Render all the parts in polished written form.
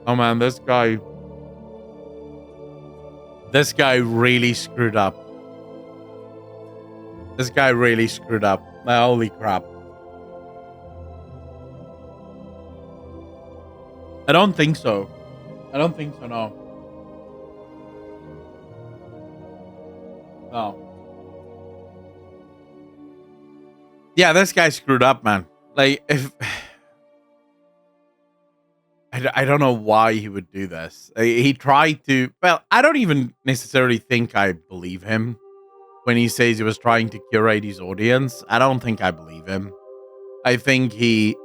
Oh man, this guy really screwed up. This guy really screwed up. Holy crap. I don't think so. No. No. Yeah, this guy screwed up, man. Like, if... I don't know why he would do this. He tried to... Well, I don't even necessarily think I believe him when he says he was trying to curate his audience. I don't think I believe him. I think he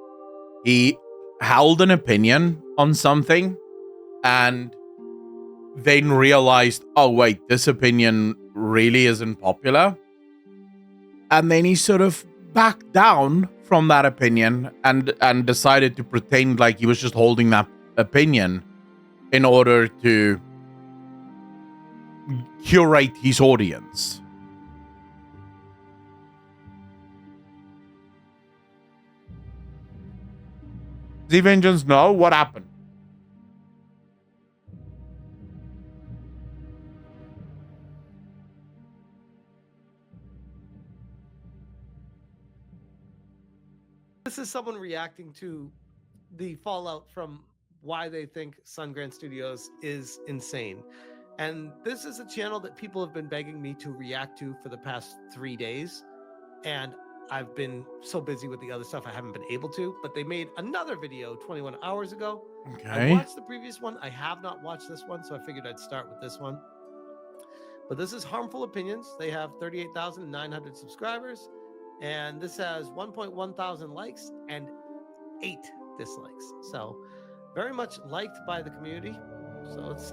held an opinion on something and then realized, oh, wait, this opinion really isn't popular. And then he sort of backed down from that opinion and decided to pretend like he was just holding that opinion in order to curate his audience. The Vengeance, no? What happened? This is someone reacting to the fallout from why they think Sungrand Studios is insane. And this is a channel that people have been begging me to react to for the past 3 days. And I've been so busy with the other stuff, I haven't been able to. But they made another video 21 hours ago. Okay. I watched the previous one. I have not watched this one, so I figured I'd start with this one. But this is Harmful Opinions. They have 38,900 subscribers. And this has 1.1 thousand likes and 8 dislikes. So very much liked by the community. So let's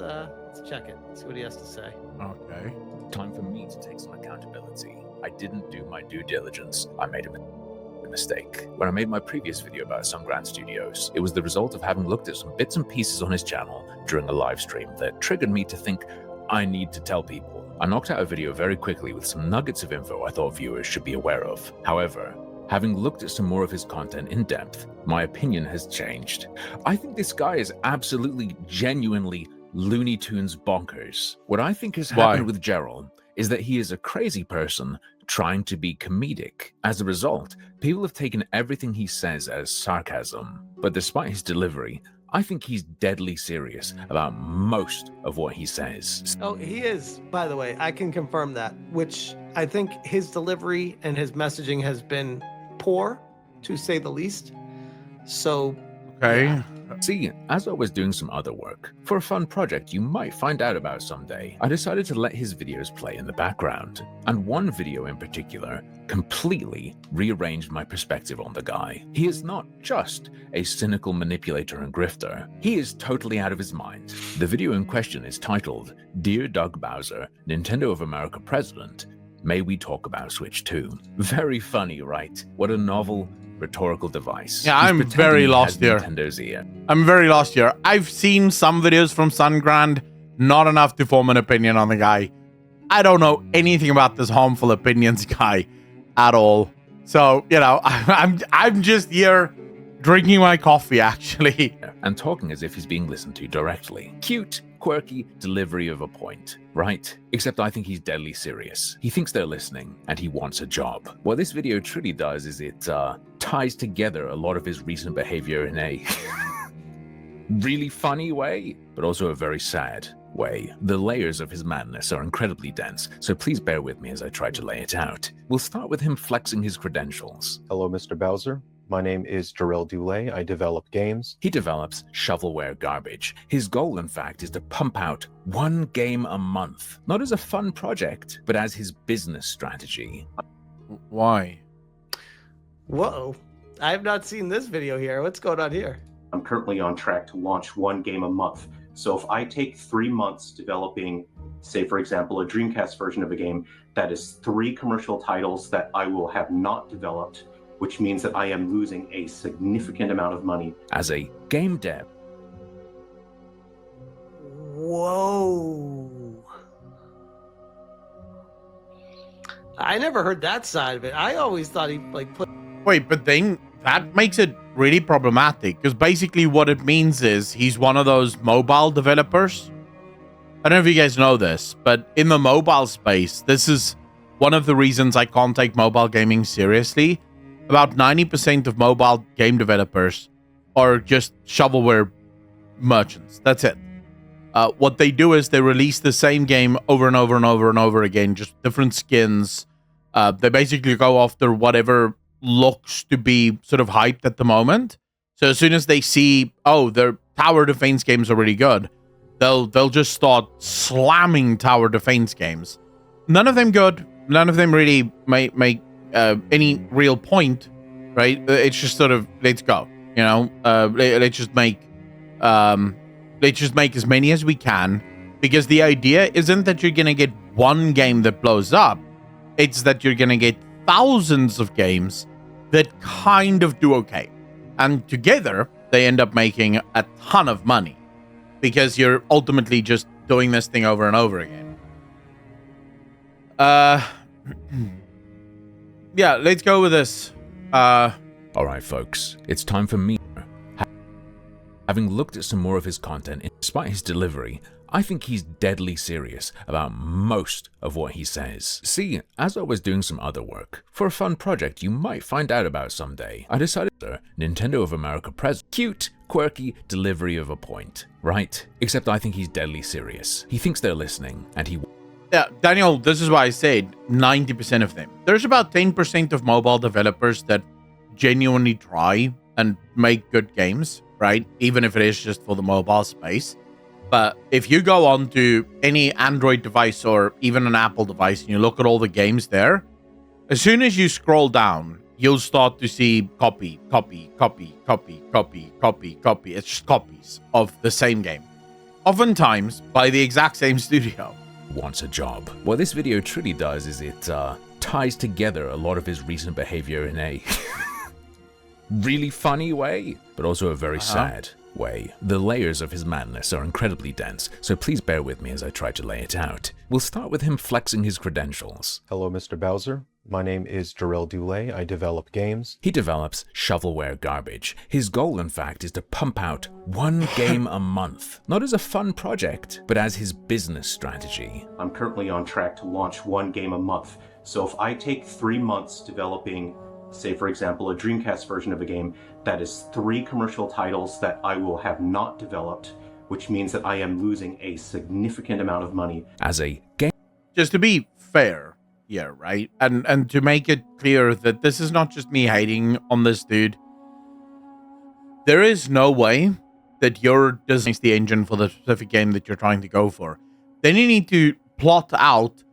check it, see what he has to say. Okay. Time for me to take some accountability. I didn't do my due diligence. I made a mistake. When I made my previous video about Sungrand Studios, it was the result of having looked at some bits and pieces on his channel during a live stream that triggered me to think I need to tell people. I knocked out a video very quickly with some nuggets of info I thought viewers should be aware of. However, having looked at some more of his content in depth, my opinion has changed. I think this guy is absolutely, genuinely Looney Tunes bonkers. What I think has happened with Gerald is that he is a crazy person trying to be comedic. As a result, people have taken everything he says as sarcasm. But despite his delivery, I think he's deadly serious about most of what he says. Oh, he is, by the way. I can confirm that, which I think his delivery and his messaging has been poor, to say the least. So, okay. Yeah. See, as I was doing some other work, for a fun project you might find out about someday, I decided to let his videos play in the background. And one video in particular completely rearranged my perspective on the guy. He is not just a cynical manipulator and grifter. He is totally out of his mind. The video in question is titled, Dear Doug Bowser, Nintendo of America President, May We Talk About Switch 2? Very funny, right? What a novel rhetorical device. Yeah, I'm very lost here. Nintendo's ear. I'm very lost here. I've seen some videos from Sungrand, not enough to form an opinion on the guy. I don't know anything about this Harmful Opinions guy at all. So, you know, I'm just here drinking my coffee, actually. And talking as if he's being listened to directly. Cute, quirky delivery of a point, right? Except I think he's deadly serious. He thinks they're listening, and he wants a job. What this video truly does is it ties together a lot of his recent behavior in a really funny way, but also a very sad way. The layers of his madness are incredibly dense, so please bear with me as I try to lay it out. We'll start with him flexing his credentials. Hello, Mr. Bowser. My name is Jarrell Dulé. I develop games. He develops shovelware garbage. His goal, in fact, is to pump out 1 game a month. Not as a fun project, but as his business strategy. Why? Whoa. I have not seen this video here. What's going on here? I'm currently on track to launch 1 game a month. So if I take 3 months developing, say, for example, a Dreamcast version of a game, that is 3 commercial titles that I will have not developed, which means that I am losing a significant amount of money. As a game dev. Whoa. I never heard that side of it. I always thought he put... Wait, but then that makes it really problematic, because basically what it means is he's one of those mobile developers. I don't know if you guys know this, but in the mobile space, this is one of the reasons I can't take mobile gaming seriously. About 90% of mobile game developers are just shovelware merchants. That's it. What they do is they release the same game over and over and over and over again, just different skins. They basically go after whatever looks to be sort of hyped at the moment. So as soon as they see, oh, their tower defense games are really good, they'll just start slamming tower defense games. None of them good. None of them really make any real point, right? It's just sort of, let's go, you know. Let's just make as many as we can, because the idea isn't that you're gonna get one game that blows up. It's that you're gonna get thousands of games that kind of do okay, and together they end up making a ton of money, because you're ultimately just doing this thing over and over again. Yeah, let's go with this. Alright folks, it's time for me. Having looked at some more of his content, despite his delivery, I think he's deadly serious about most of what he says. See, as I was doing some other work, for a fun project you might find out about someday, I decided to Nintendo of America present. Cute, quirky delivery of a point, right? Except I think he's deadly serious. He thinks they're listening, and he... Yeah, Daniel, this is why I said 90% of them. There's about 10% of mobile developers that genuinely try and make good games, right? Even if it is just for the mobile space. But if you go on to any Android device or even an Apple device and you look at all the games there, as soon as you scroll down, you'll start to see copy. It's just copies of the same game. Oftentimes by the exact same studio. Wants a job. What this video truly does is it ties together a lot of his recent behavior in a really funny way, but also a very sad way. The layers of his madness are incredibly dense, so please bear with me as I try to lay it out. We'll start with him flexing his credentials. Hello, Mr. Bowser. My name is Darrell Dulé. I develop games. He develops shovelware garbage. His goal, in fact, is to pump out one game a month, not as a fun project, but as his business strategy. I'm currently on track to launch one game a month. So if I take 3 months developing, say for example, a Dreamcast version of a game, that is 3 commercial titles that I will have not developed, which means that I am losing a significant amount of money. As a game... Just to be fair, yeah, right? And to make it clear that this is not just me hating on this dude. There is no way that you're designing the engine for the specific game that you're trying to go for. Then you need to plot out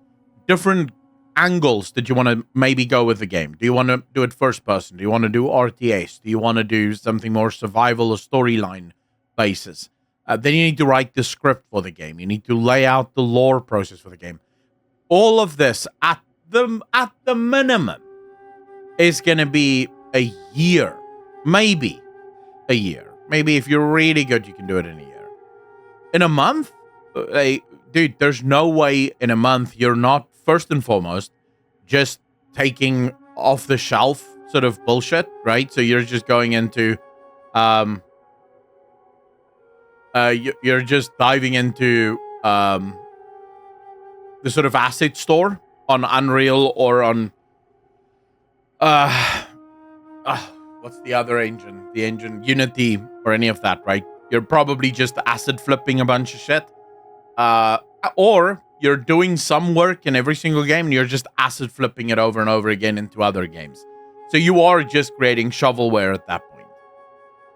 different angles that you want to maybe go with the game. Do you want to do it first person? Do you want to do RTS? Do you want to do something more survival or storyline basis? Then you need to write the script for the game. You need to lay out the lore process for the game. All of this at the minimum is going to be a year, maybe a year. Maybe if you're really good, you can do it in a year. In a month, dude, there's no way in a month you're not, first and foremost, just taking off the shelf sort of bullshit, right? So you're just going into, you're just diving into the sort of asset store on Unreal or on, what's the other engine? The engine Unity or any of that, right? You're probably just asset flipping a bunch of shit, or you're doing some work in every single game and you're just asset flipping it over and over again into other games. So you are just creating shovelware at that point.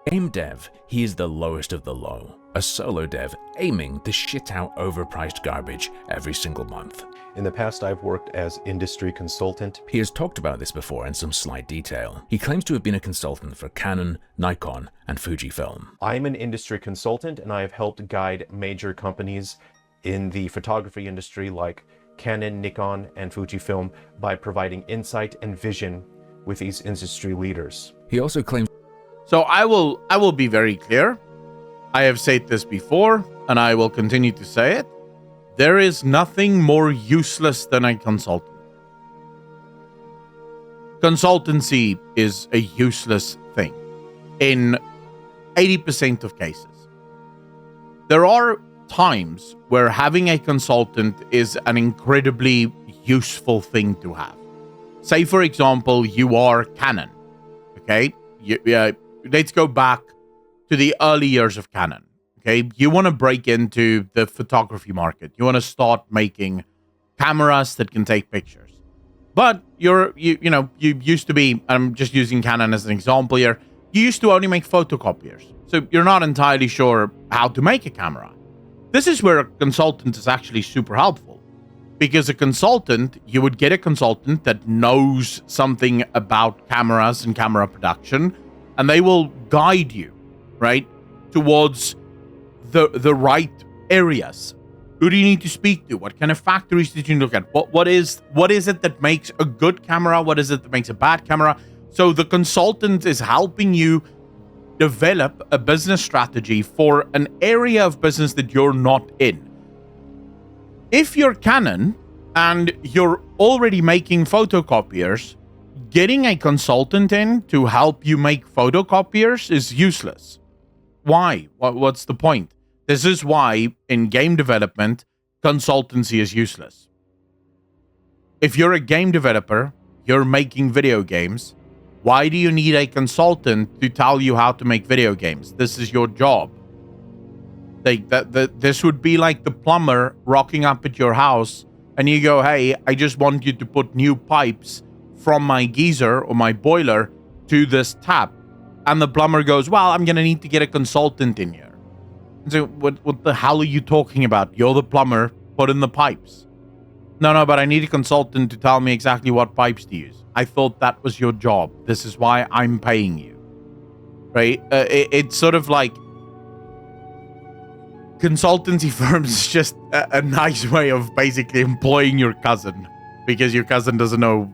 Game dev, he is the lowest of the low. A solo dev aiming to shit out overpriced garbage every single month. In the past, I've worked as industry consultant. He has talked about this before in some slight detail. He claims to have been a consultant for Canon, Nikon, and Fujifilm. I'm an industry consultant, and I have helped guide major companies in the photography industry like Canon, Nikon, and Fujifilm by providing insight and vision with these industry leaders. He also claims... So I will be very clear. I have said this before, and I will continue to say it. There is nothing more useless than a consultant. consultancy is a useless thing in 80% of cases. There are times where having a consultant is an incredibly useful thing to have. Say, for example, you are Canon, okay? Let's go back to the early years of Canon, okay? You want to break into the photography market. You want to start making cameras that can take pictures. But you used to be, I'm just using Canon as an example here, you used to only make photocopiers. So you're not entirely sure how to make a camera. This is where a consultant is actually super helpful. Because a consultant, you would get a consultant that knows something about cameras and camera production, and they will guide you, right, towards the right areas. Who do you need to speak to? What kind of factories did you look at? What is it that makes a good camera? What is it that makes a bad camera? So the consultant is helping you develop a business strategy for an area of business that you're not in. If you're Canon and you're already making photocopiers, getting a consultant in to help you make photocopiers is useless. Why? What's the point? This is why in game development, consultancy is useless. If you're a game developer, you're making video games, why do you need a consultant to tell you how to make video games? This is your job. This would be like the plumber rocking up at your house and you go, hey, I just want you to put new pipes from my geyser or my boiler to this tap. And the plumber goes, well, I'm going to need to get a consultant in here. So what the hell are you talking about? You're the plumber, put in the pipes. No, but I need a consultant to tell me exactly what pipes to use. I thought that was your job. This is why I'm paying you. Right? It's sort of like consultancy firms is just a nice way of basically employing your cousin because your cousin doesn't know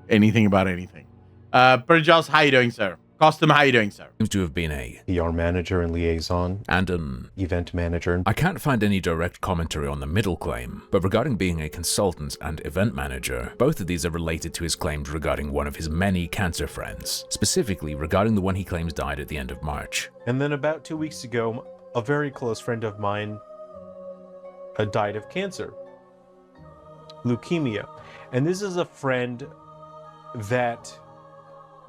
anything about anything. Burjos, how you doing, sir? Custom, how you doing, sir? Seems to have been a PR manager and liaison, and an event manager. I can't find any direct commentary on the middle claim, but regarding being a consultant and event manager, both of these are related to his claims regarding one of his many cancer friends, specifically regarding the one he claims died at the end of March. And then about 2 weeks ago, a very close friend of mine died of cancer, leukemia. And this is a friend that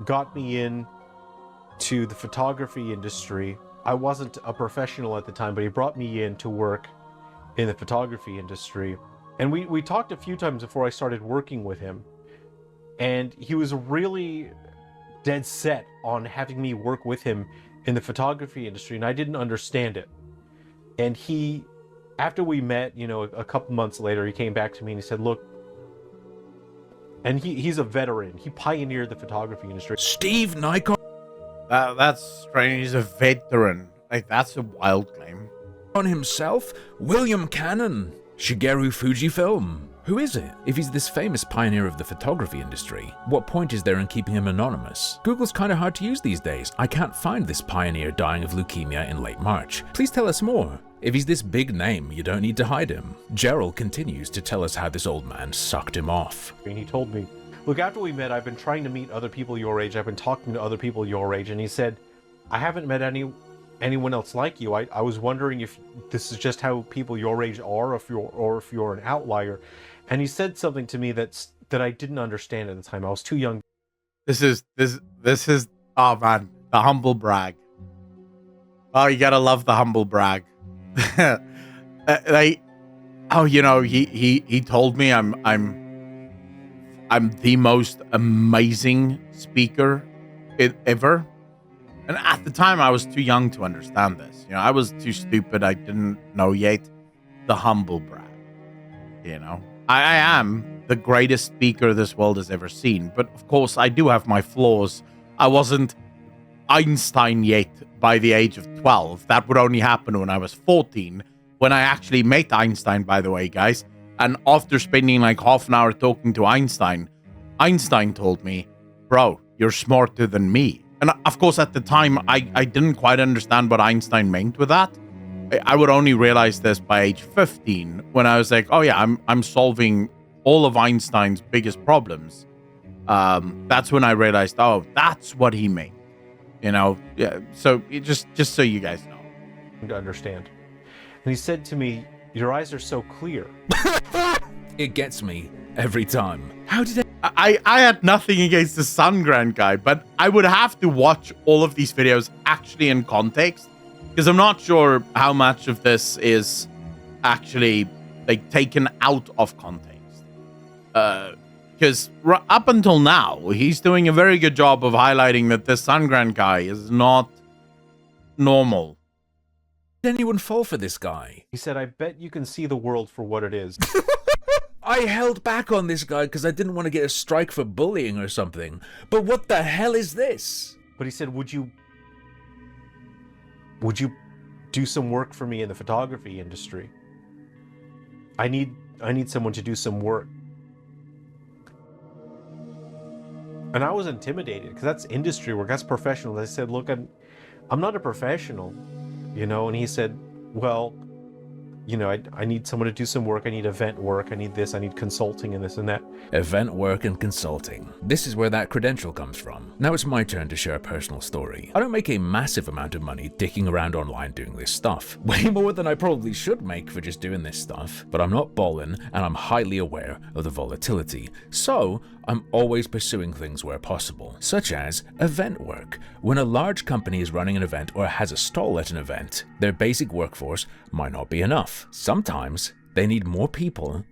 got me in to the photography industry. I wasn't a professional at the time, but he brought me in to work in the photography industry. And we talked a few times before I started working with him. And he was really dead set on having me work with him in the photography industry, and I didn't understand it. And he, after we met, a couple months later, he came back to me and he said, look, and he's a veteran. He pioneered the photography industry. Steve Nikon That's strange. He's a veteran. Like, that's a wild claim. himself? William Cannon? Shigeru Fujifilm? Who is it? If he's this famous pioneer of the photography industry, what point is there in keeping him anonymous? Google's kinda hard to use these days. I can't find this pioneer dying of leukemia in late March. Please tell us more. If he's this big name, you don't need to hide him. Gerald continues to tell us how this old man sucked him off. And he told me, look, after we met, I've been trying to meet other people your age. I've been talking to other people your age. And he said, I haven't met anyone else like you. I was wondering if this is just how people your age are, or if you're an outlier. And he said something to me that I didn't understand at the time. I was too young. This is oh man, the humble brag. Oh, you gotta love the humble brag. He told me I'm the most amazing speaker ever. And at the time, I was too young to understand this. I was too stupid. I didn't know yet. The humble brag. I am the greatest speaker this world has ever seen. But of course, I do have my flaws. I wasn't Einstein yet by the age of 12. That would only happen when I was 14, when I actually met Einstein, by the way, guys. And after spending like half an hour talking to Einstein told me, bro, you're smarter than me. And of course, at the time, I didn't quite understand what Einstein meant with that. I would only realize this by age 15, when I was like, oh yeah, I'm solving all of Einstein's biggest problems. That's when I realized, oh, that's what he meant. You know, yeah. So just so you guys know. To understand. And he said to me, "Your eyes are so clear." It gets me every time. How did I had nothing against the Sungrand guy, but I would have to watch all of these videos actually in context, because I'm not sure how much of this is actually like taken out of context. Because up until now, he's doing a very good job of highlighting that this Sungrand guy is not normal. anyone fall for this guy? He said, "I bet you can see the world for what it is." I held back on this guy because I didn't want to get a strike for bullying or something. But what the hell is this? But he said, would you do some work for me in the photography industry? I need someone to do some work. And I was intimidated because that's industry work, that's professional. I said, look, I'm not a professional, you know. And he said, well, you know, I need someone to do some work. I need event work. I need this. I need consulting and this and that. Event work and consulting. This is where that credential comes from. Now it's my turn to share a personal story. I don't make a massive amount of money dicking around online doing this stuff. Way more than I probably should make for just doing this stuff. But I'm not balling, and I'm highly aware of the volatility. So I'm always pursuing things where possible, such as event work. When a large company is running an event or has a stall at an event, their basic workforce might not be enough. Sometimes they need more people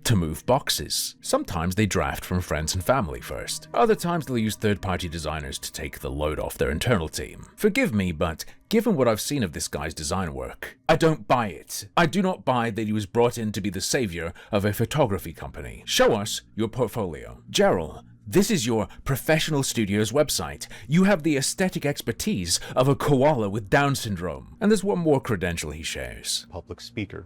to move boxes. Sometimes they draft from friends and family first. Other times they'll use third-party designers to take the load off their internal team. Forgive me, but given what I've seen of this guy's design work, I don't buy it. I do not buy that he was brought in to be the savior of a photography company. Show us your portfolio. Gerald, this is your professional studio's website. You have the aesthetic expertise of a koala with Down syndrome. And there's one more credential he shares. Public speaker.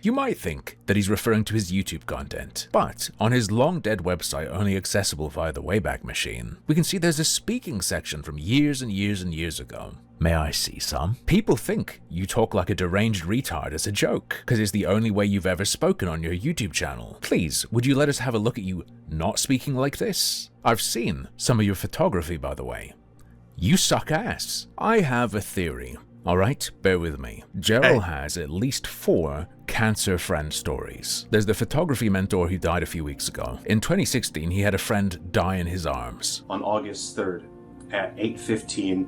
You might think that he's referring to his YouTube content, but on his long-dead website only accessible via the Wayback Machine, we can see there's a speaking section from years and years and years ago. May I see some? People think you talk like a deranged retard as a joke, because it's the only way you've ever spoken on your YouTube channel. Please, would you let us have a look at you not speaking like this? I've seen some of your photography, by the way. You suck ass. I have a theory. Alright, bear with me. Gerald has at least 4 cancer friend stories. There's the photography mentor who died a few weeks ago. In 2016, he had a friend die in his arms. On August 3rd, at 8:15,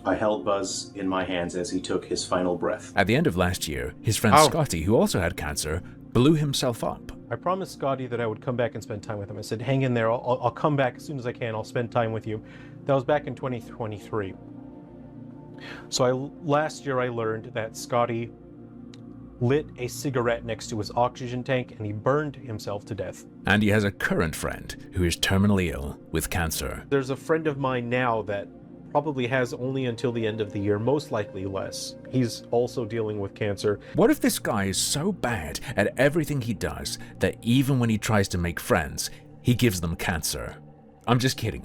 I held Buzz in my hands as he took his final breath. At the end of last year, his friend Scotty, who also had cancer, blew himself up. I promised Scotty that I would come back and spend time with him. I said, hang in there, I'll come back as soon as I can, I'll spend time with you. That was back in 2023. So last year I learned that Scotty lit a cigarette next to his oxygen tank and he burned himself to death. And he has a current friend who is terminally ill with cancer. There's a friend of mine now that probably has only until the end of the year, most likely less. He's also dealing with cancer. What if this guy is so bad at everything he does that even when he tries to make friends, he gives them cancer? I'm just kidding.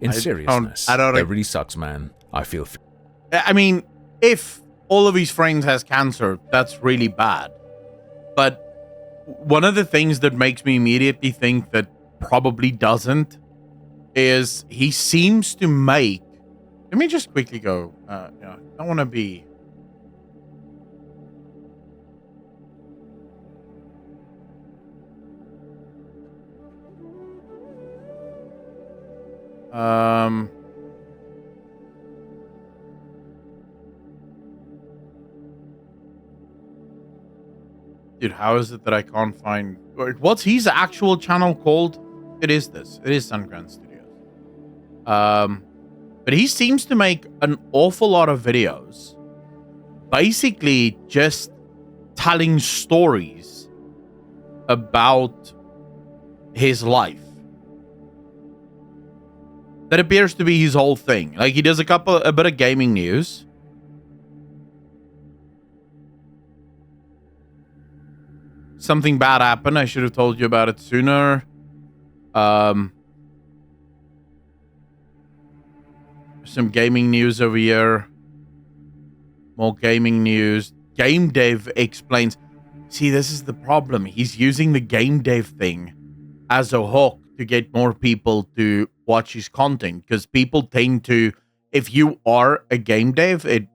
In seriousness, that really sucks, man. I mean, if all of his friends has cancer, that's really bad. But one of the things that makes me immediately think that probably doesn't is he seems to make... Let me just quickly go. I don't want to be... Dude, how is it that I can't find... What's his actual channel called? It is this. It is Sungrand Studio. But he seems to make an awful lot of videos. Basically just telling stories about his life. That appears to be his whole thing. Like, he does a bit of gaming news. Something bad happened. I should have told you about it sooner. Some gaming news over here. More gaming news. Game dev explains. See, this is the problem. He's using the game dev thing as a hook to get more people to watch his content, because people tend to, if you are a game dev, it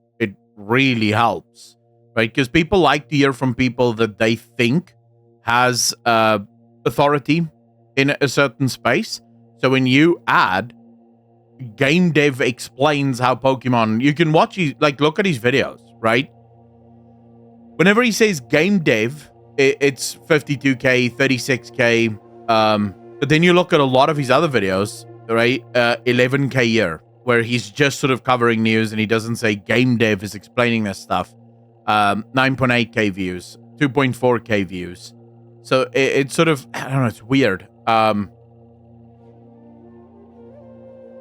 really helps, right? Because people like to hear from people that they think has authority in a certain space. So when you add game dev explains how Pokemon, you can watch, like, look at his videos, right? Whenever he says game dev, it's 52K, 36K. But then you look at a lot of his other videos, right? 11K a year, where he's just sort of covering news and he doesn't say game dev is explaining this stuff. 9.8K views, 2.4K views. So it's sort of, I don't know, it's weird.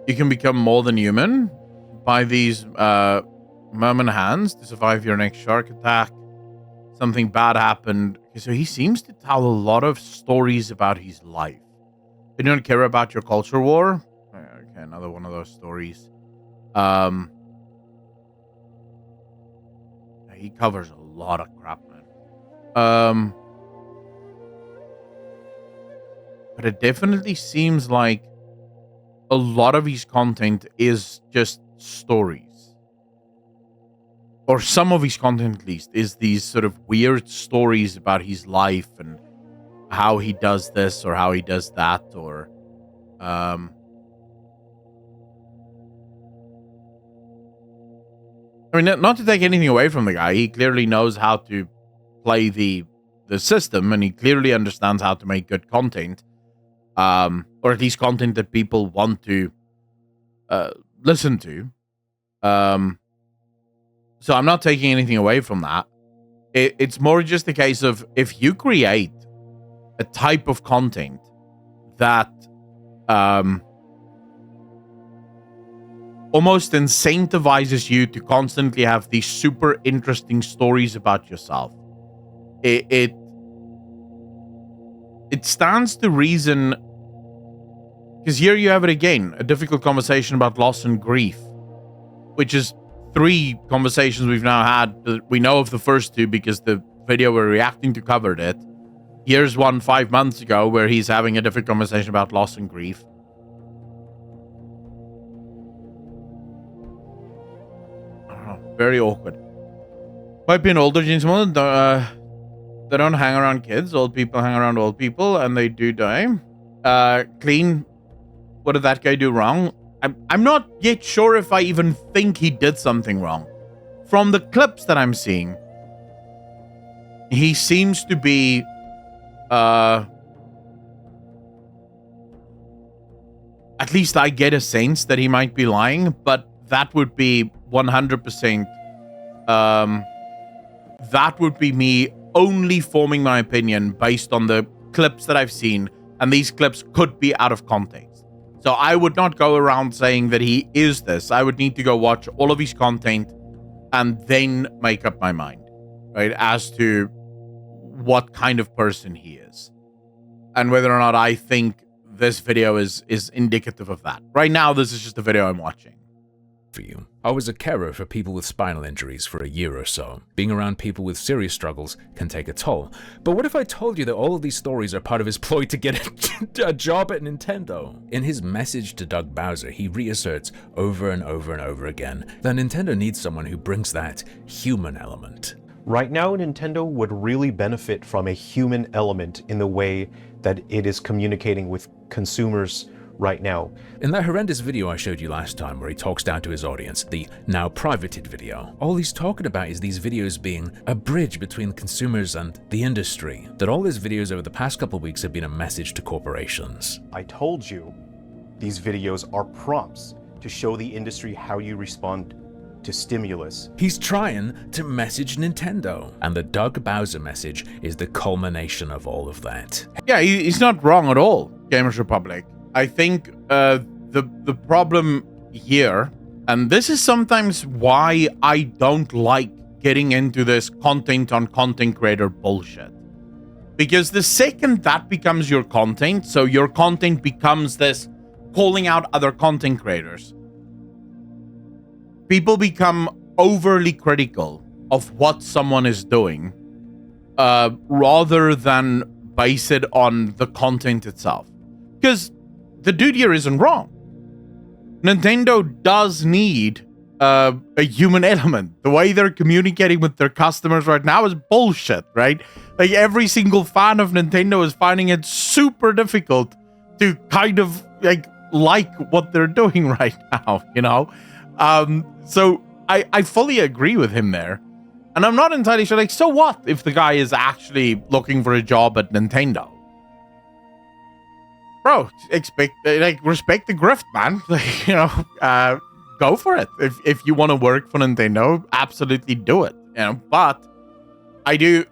You can become more than human by these merman hands to survive your next shark attack. Something bad happened. So he seems to tell a lot of stories about his life. You don't care about your culture war? Okay, another one of those stories. He covers a lot of crap, man. But it definitely seems like a lot of his content is just stories. Or some of his content, at least, is these sort of weird stories about his life and how he does this or how he does that, or I mean, not to take anything away from the guy, he clearly knows how to play the system, and he clearly understands how to make good content, or at least content that people want to listen to. So I'm not taking anything away from that. It's more just a case of, if you create a type of content that almost incentivizes you to constantly have these super interesting stories about yourself, it stands to reason, because here you have it again, a difficult conversation about loss and grief, which is 3 conversations we've now had. We know of the first 2 because the video we're reacting to covered it. Here's one 5 months ago where he's having a different conversation about loss and grief. I don't know. Very awkward. Might be an older gentleman. They don't hang around kids. Old people hang around old people, and they do die. Clean. What did that guy do wrong? I'm not yet sure if I even think he did something wrong. From the clips that I'm seeing, he seems to be at least I get a sense that he might be lying, but that would be 100%. That would be me only forming my opinion based on the clips that I've seen, and these clips could be out of context. So I would not go around saying that he is this. I would need to go watch all of his content and then make up my mind, right, as to what kind of person he is and whether or not I think this video is indicative of that. Right now, this is just a video I'm watching. For you. I was a carer for people with spinal injuries for a year or so. Being around people with serious struggles can take a toll. But what if I told you that all of these stories are part of his ploy to get a job at Nintendo? In his message to Doug Bowser, he reasserts over and over and over again that Nintendo needs someone who brings that human element. Right now, Nintendo would really benefit from a human element in the way that it is communicating with consumers right now. In that horrendous video I showed you last time where he talks down to his audience, the now privated video, all he's talking about is these videos being a bridge between consumers and the industry. That all his videos over the past couple of weeks have been a message to corporations. I told you, these videos are prompts to show the industry how you respond to stimulus. He's trying to message Nintendo, and the Doug Bowser message is the culmination of all of that. Yeah, he's not wrong at all, Gamers Republic. I think the problem here, and this is sometimes why I don't like getting into this content on content creator bullshit. Because the second that becomes your content, so your content becomes this calling out other content creators, people become overly critical of what someone is doing, rather than base it on the content itself. Because the dude here isn't wrong. Nintendo does need a human element. The way they're communicating with their customers right now is bullshit, right? Like, every single fan of Nintendo is finding it super difficult to kind of like what they're doing right now, you know? So I fully agree with him there. And I'm not entirely sure, like, so what if the guy is actually looking for a job at Nintendo? Bro, respect the grift, man. Like, you know, go for it. If you want to work for Nintendo, absolutely do it. You know, but I do.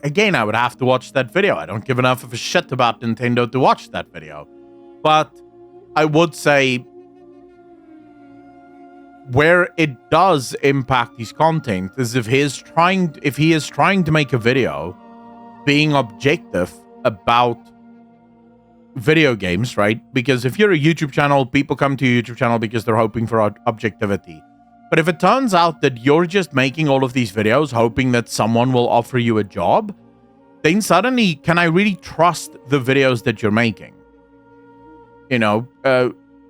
Again, I would have to watch that video. I don't give enough of a shit about Nintendo to watch that video. But I would say where it does impact his content is if he is trying to make a video being objective about video games, right? Because if you're a YouTube channel, people come to your YouTube channel because they're hoping for objectivity. But if it turns out that you're just making all of these videos hoping that someone will offer you a job, then suddenly, can I really trust the videos that you're making? You know,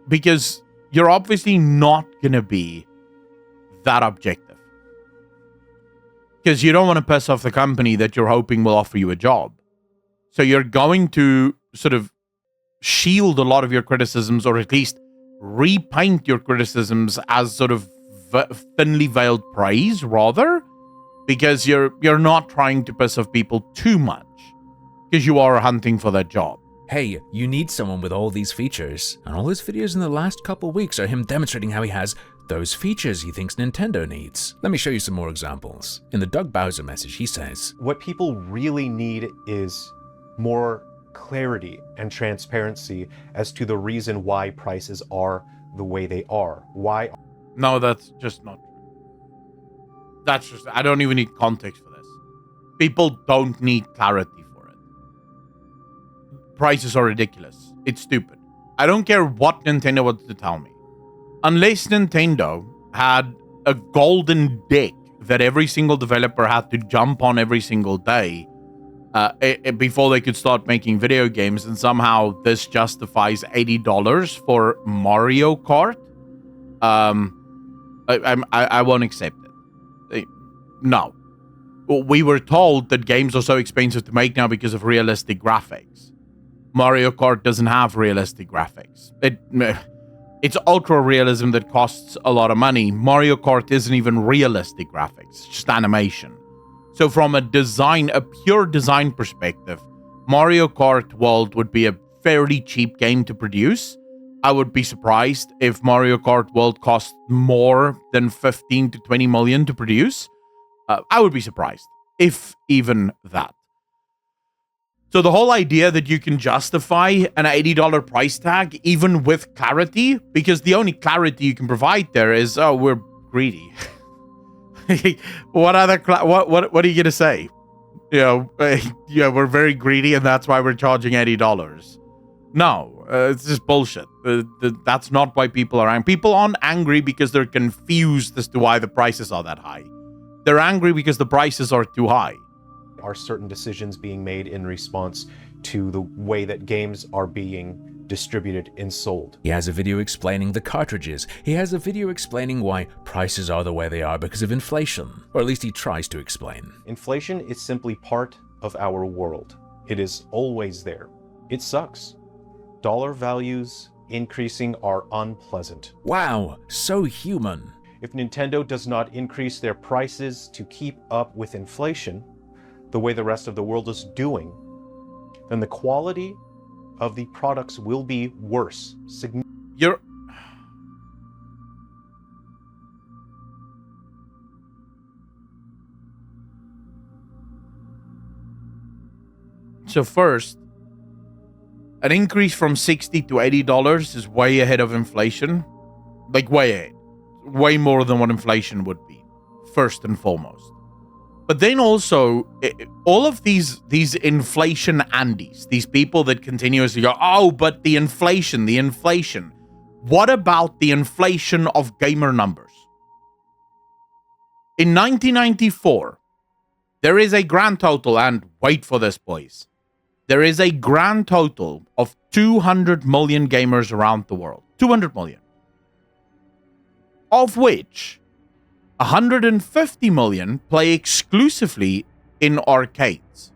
because you're obviously not going to be that objective. Because you don't want to piss off the company that you're hoping will offer you a job. So you're going to sort of shield a lot of your criticisms, or at least repaint your criticisms as sort of thinly veiled praise, rather, because you're not trying to piss off people too much, because you are hunting for that job. Hey, you need someone with all these features, and all his videos in the last couple weeks are him demonstrating how he has those features he thinks Nintendo needs. Let me show you some more examples. In the Doug Bowser message, he says, What people really need is more clarity and transparency as to the reason why prices are the way they are. Why? No, that's just not true. That's just, I don't even need context for this. People don't need clarity for it. Prices are ridiculous. It's stupid. I don't care what Nintendo wants to tell me. Unless Nintendo had a golden deck that every single developer had to jump on every single day before they could start making video games, and somehow this justifies $80 for Mario Kart, I won't accept it. No. We were told that games are so expensive to make now because of realistic graphics. Mario Kart doesn't have realistic graphics. It's ultra realism that costs a lot of money. Mario Kart isn't even realistic graphics, it's just animation. So from a pure design perspective, Mario Kart World would be a fairly cheap game to produce. I would be surprised if Mario Kart World cost more than 15 to 20 million to produce. I would be surprised, if even that. So the whole idea that you can justify an $80 price tag, even with clarity, because the only clarity you can provide there is, oh, we're greedy. What are you gonna say? You know, yeah, we're very greedy, and that's why we're charging $80. No, it's just bullshit. That's not why people are angry. People aren't angry because they're confused as to why the prices are that high. They're angry because the prices are too high. Are certain decisions being made in response to the way that games are being distributed and sold? He has a video explaining the cartridges. He has a video explaining why prices are the way they are because of inflation. Or at least he tries to explain. Inflation is simply part of our world. It is always there. It sucks. Dollar values increasing are unpleasant. Wow, so human. If Nintendo does not increase their prices to keep up with inflation, the way the rest of the world is doing, then the quality of the products will be worse. So first, an increase from $60 to $80 is way ahead of inflation. Like, way ahead. Way more than what inflation would be, first and foremost. But then also, all of these inflation Andes, these people that continuously go, oh, but the inflation. What about the inflation of gamer numbers? In 1994, there is a grand total, and wait for this, boys. There is a grand total of 200 million gamers around the world. 200 million. Of which 150 million play exclusively in arcades.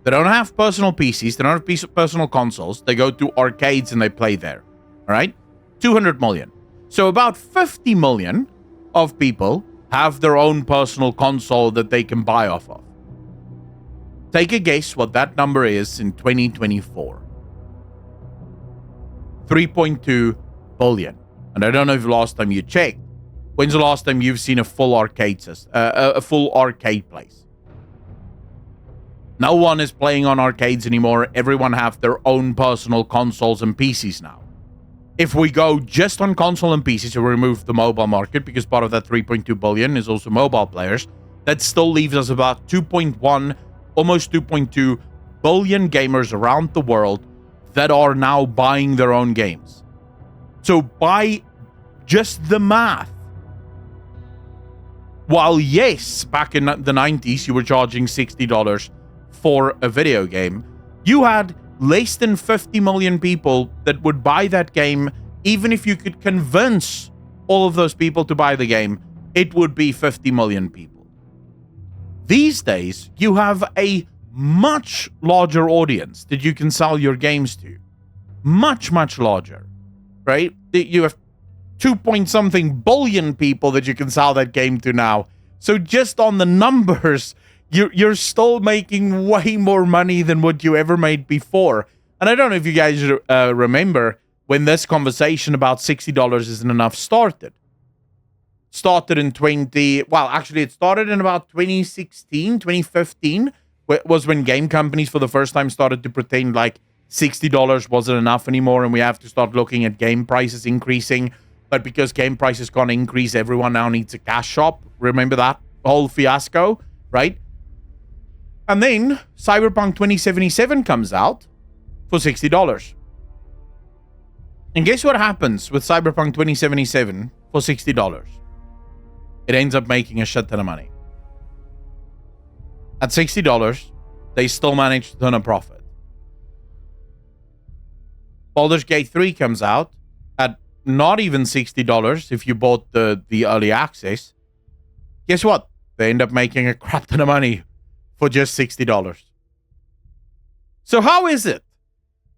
They don't have personal PCs, they don't have personal consoles, they go to arcades and they play there. Alright? 200 million. So about 50 million of people have their own personal console that they can buy off of. Take a guess what that number is in 2024. 3.2 billion. And I don't know if the last time you checked, when's the last time you've seen a full arcade system, a full arcade place? No one is playing on arcades anymore. Everyone have their own personal consoles and PCs now. If we go just on console and PC, so we remove the mobile market, because part of that 3.2 billion is also mobile players, that still leaves us about 2.1, almost 2.2 billion gamers around the world that are now buying their own games. So by just the math, while yes, back in the 90s, you were charging $60 for a video game, you had less than 50 million people that would buy that game. Even if you could convince all of those people to buy the game, it would be 50 million people. These days, you have a much larger audience that you can sell your games to. Much, much larger, right? You have 2-point-something billion people that you can sell that game to now. So just on the numbers, you're still making way more money than what you ever made before. And I don't know if you guys remember when this conversation about $60 isn't enough started. Started in it started in about 2016, 2015, was when game companies for the first time started to pretend like $60 wasn't enough anymore and we have to start looking at game prices increasing. But because game prices can't increase, everyone now needs a cash shop. Remember that whole fiasco, right? And then Cyberpunk 2077 comes out for $60. And guess what happens with Cyberpunk 2077 for $60? It ends up making a shit ton of money. At $60, they still manage to turn a profit. Baldur's Gate 3 comes out at not even $60 if you bought the early access. Guess what? They end up making a crap ton of money for just $60. So how is it?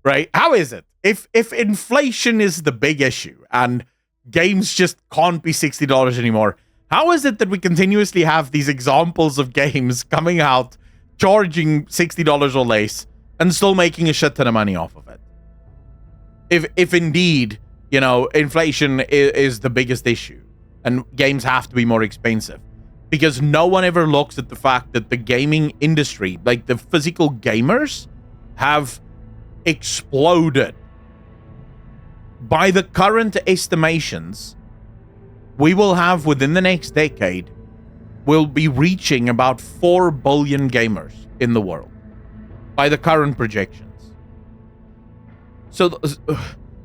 Right? How is it? If inflation is the big issue and games just can't be $60 anymore, how is it that we continuously have these examples of games coming out charging $60 or less and still making a shit ton of money off of it? If indeed, inflation is the biggest issue and games have to be more expensive. Because no one ever looks at the fact that the gaming industry, like the physical gamers, have exploded. By the current estimations, we will have within the next decade, we'll be reaching about 4 billion gamers in the world. By the current projections. So,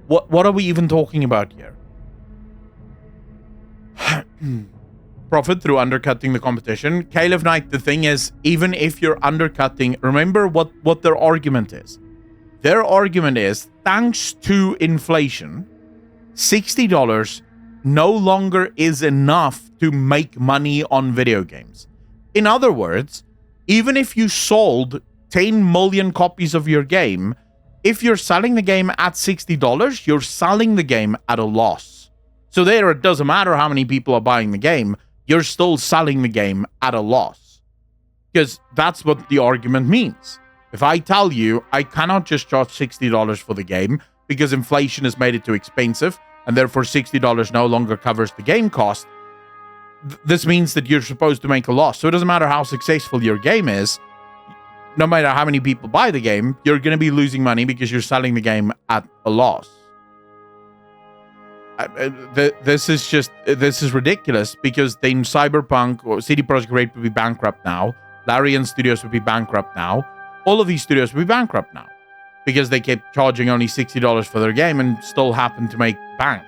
what are we even talking about here? Profit through undercutting the competition. Caleb Knight, the thing is, even if you're undercutting, remember what their argument is. Their argument is, thanks to inflation, $60 no longer is enough to make money on video games. In other words, even if you sold 10 million copies of your game, if you're selling the game at $60, you're selling the game at a loss. So there, it doesn't matter how many people are buying the game, you're still selling the game at a loss. Because that's what the argument means. If I tell you, I cannot just charge $60 for the game because inflation has made it too expensive, and therefore $60 no longer covers the game cost, this means that you're supposed to make a loss. So it doesn't matter how successful your game is, no matter how many people buy the game, you're going to be losing money because you're selling the game at a loss. This is ridiculous, because then Cyberpunk or CD Projekt Red would be bankrupt now. Larian Studios would be bankrupt now. All of these studios would be bankrupt now because they kept charging only $60 for their game and still happen to make bank.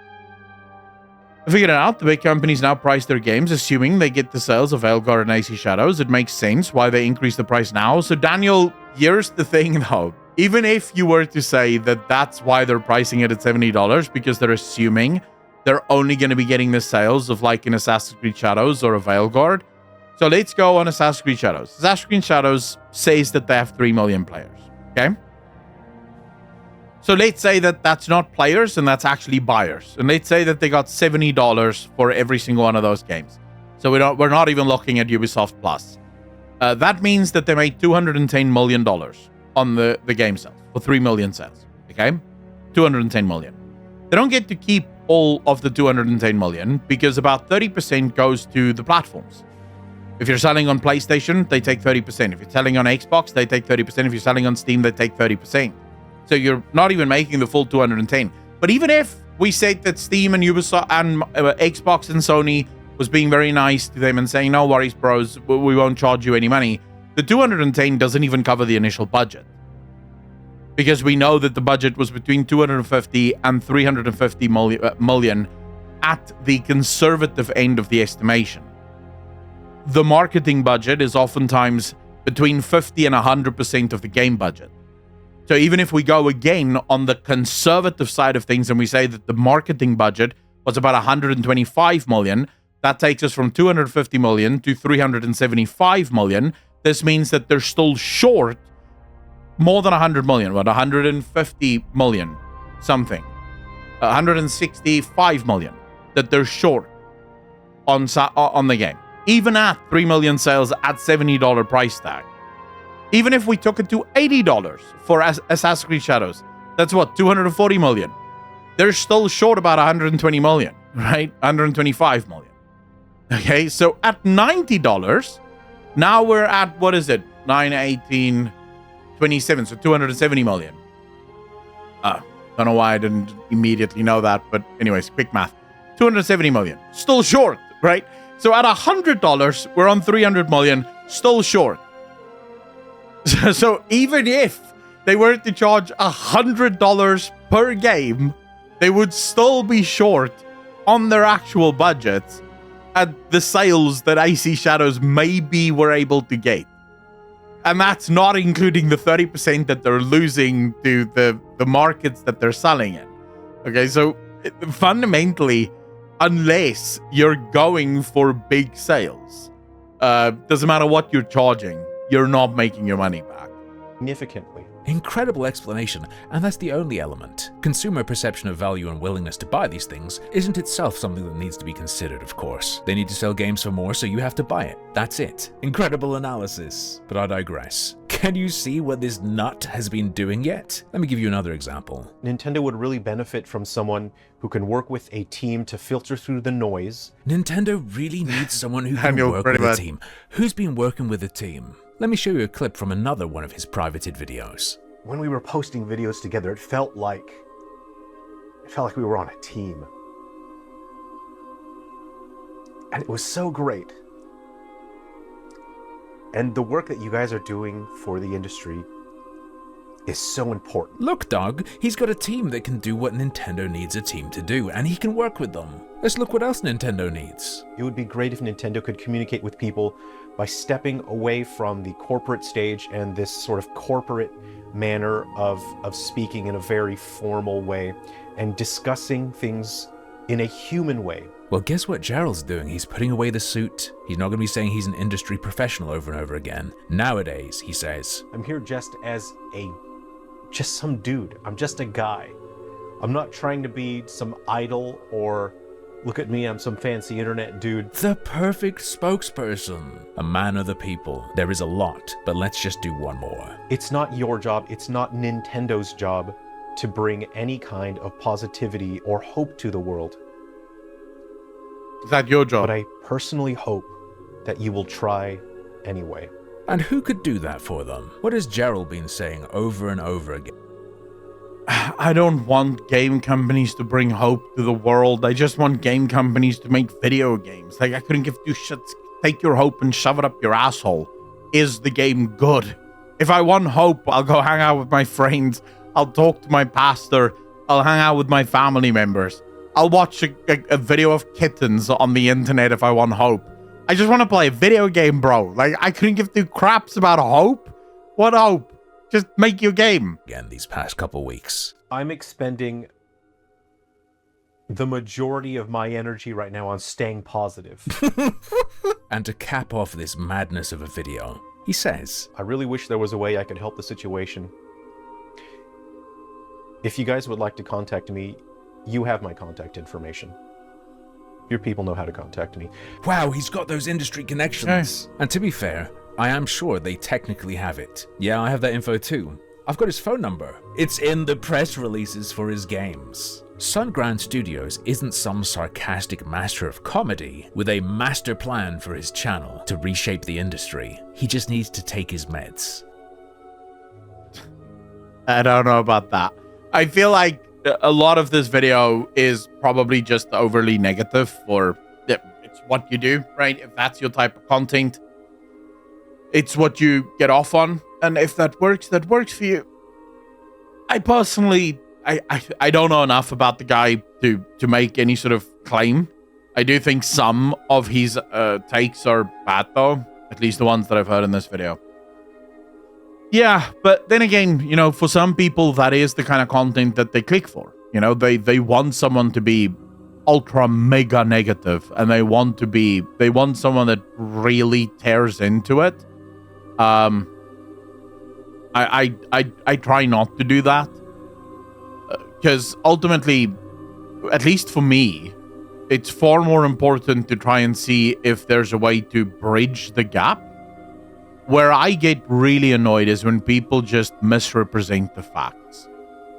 I figured it out. The big companies now price their games, assuming they get the sales of Veilguard and AC Shadows. It makes sense why they increase the price now. So, Daniel, here's the thing, though. Even if you were to say that that's why they're pricing it at $70, because they're assuming they're only going to be getting the sales of like an Assassin's Creed Shadows or a Veilguard. So, let's go on Assassin's Creed Shadows. Assassin's Creed Shadows says that they have 3 million players. Okay? So let's say that that's not players and that's actually buyers. And let's say that they got $70 for every single one of those games. So we're not even looking at Ubisoft Plus. That means that they made $210 million on the game sales for 3 million sales. Okay? 210 million. They don't get to keep all of the 210 million because about 30% goes to the platforms. If you're selling on PlayStation, they take 30%. If you're selling on Xbox, they take 30%. If you're selling on Steam, they take 30%. So you're not even making the full 210. But even if we said that Steam and Ubisoft and Xbox and Sony was being very nice to them and saying, no worries, bros, we won't charge you any money, the 210 doesn't even cover the initial budget. Because we know that the budget was between 250 and 350 million at the conservative end of the estimation. The marketing budget is oftentimes between 50 and 100% of the game budget. So even if we go again on the conservative side of things and we say that the marketing budget was about 125 million, that takes us from 250 million to 375 million. This means that they're still short more than 100 million, about 150 million something, 165 million that they're short on the game. Even at 3 million sales at $70 price tag. Even if we took it to $80 for Assassin's Creed Shadows, that's what, 240 million. They're still short about 120 million, right? 125 million. Okay, so at $90, now we're at, what is it? 9, 18, 27, so 270 million. Don't know why I didn't immediately know that, but anyways, quick math. 270 million, still short, right? So at $100, we're on 300 million, still short. So even if they were to charge $100 per game, they would still be short on their actual budgets at the sales that AC Shadows maybe were able to get. And that's not including the 30% that they're losing to the markets that they're selling in. Okay, so fundamentally, unless you're going for big sales, doesn't matter what you're charging, you're not making your money back. Significantly. Incredible explanation, and that's the only element. Consumer perception of value and willingness to buy these things isn't itself something that needs to be considered, of course. They need to sell games for more, so you have to buy it. That's it. Incredible analysis. But I digress. Can you see what this nut has been doing yet? Let me give you another example. Nintendo would really benefit from someone who can work with a team to filter through the noise. Nintendo really needs someone who can work with a team. Who's been working with a team? Let me show you a clip from another one of his privated videos. When we were posting videos together, it felt like we were on a team. And it was so great. And the work that you guys are doing for the industry is so important. Look, dog, he's got a team that can do what Nintendo needs a team to do, and he can work with them. Let's look what else Nintendo needs. It would be great if Nintendo could communicate with people by stepping away from the corporate stage and this sort of corporate manner of speaking in a very formal way and discussing things in a human way. Well, guess what Gerald's doing? He's putting away the suit. He's not going to be saying he's an industry professional over and over again. Nowadays, he says, I'm here just as just some dude. I'm just a guy. I'm not trying to be some idol or look at me, I'm some fancy internet dude. The perfect spokesperson. A man of the people. There is a lot, but let's just do one more. It's not your job, it's not Nintendo's job to bring any kind of positivity or hope to the world. Is that your job? But I personally hope that you will try anyway. And who could do that for them? What has Gerald been saying over and over again? I don't want game companies to bring hope to the world. I just want game companies to make video games. Like, I couldn't give two shits. Take your hope and shove it up your asshole. Is the game good? If I want hope, I'll go hang out with my friends. I'll talk to my pastor. I'll hang out with my family members. I'll watch a video of kittens on the internet if I want hope. I just want to play a video game, bro. Like, I couldn't give two craps about hope. What hope? Just make your game. Again, these past couple weeks. I'm expending the majority of my energy right now on staying positive. And to cap off this madness of a video, he says, I really wish there was a way I could help the situation. If you guys would like to contact me, you have my contact information. Your people know how to contact me. wow, he's got those industry connections. And to be fair, I am sure they technically have it. Yeah, I have that info too. I've got his phone number. It's in the press releases for his games. Sungrand Studios isn't some sarcastic master of comedy with a master plan for his channel to reshape the industry. He just needs to take his meds. I don't know about that. I feel like a lot of this video is probably just overly negative for it's what you do, right? If that's your type of content, it's what you get off on. And if that works for you. I personally, I don't know enough about the guy to make any sort of claim. I do think some of his takes are bad, though. At least the ones that I've heard in this video. Yeah, but then again, you know, for some people, that is the kind of content that they click for. You know, they want someone to be ultra mega negative, and they want someone that really tears into it. I try not to do that. Because ultimately, at least for me, it's far more important to try and see if there's a way to bridge the gap. Where I get really annoyed is when people just misrepresent the facts.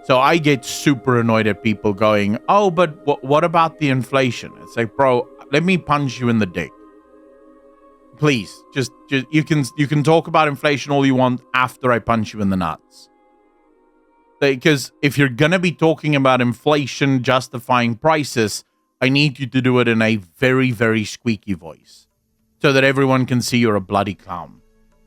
So I get super annoyed at people going, oh, but what about the inflation? It's like, bro, let me punch you in the dick. Please, just you can talk about inflation all you want after I punch you in the nuts. Because if you're going to be talking about inflation justifying prices, I need you to do it in a very, very squeaky voice so that everyone can see you're a bloody clown.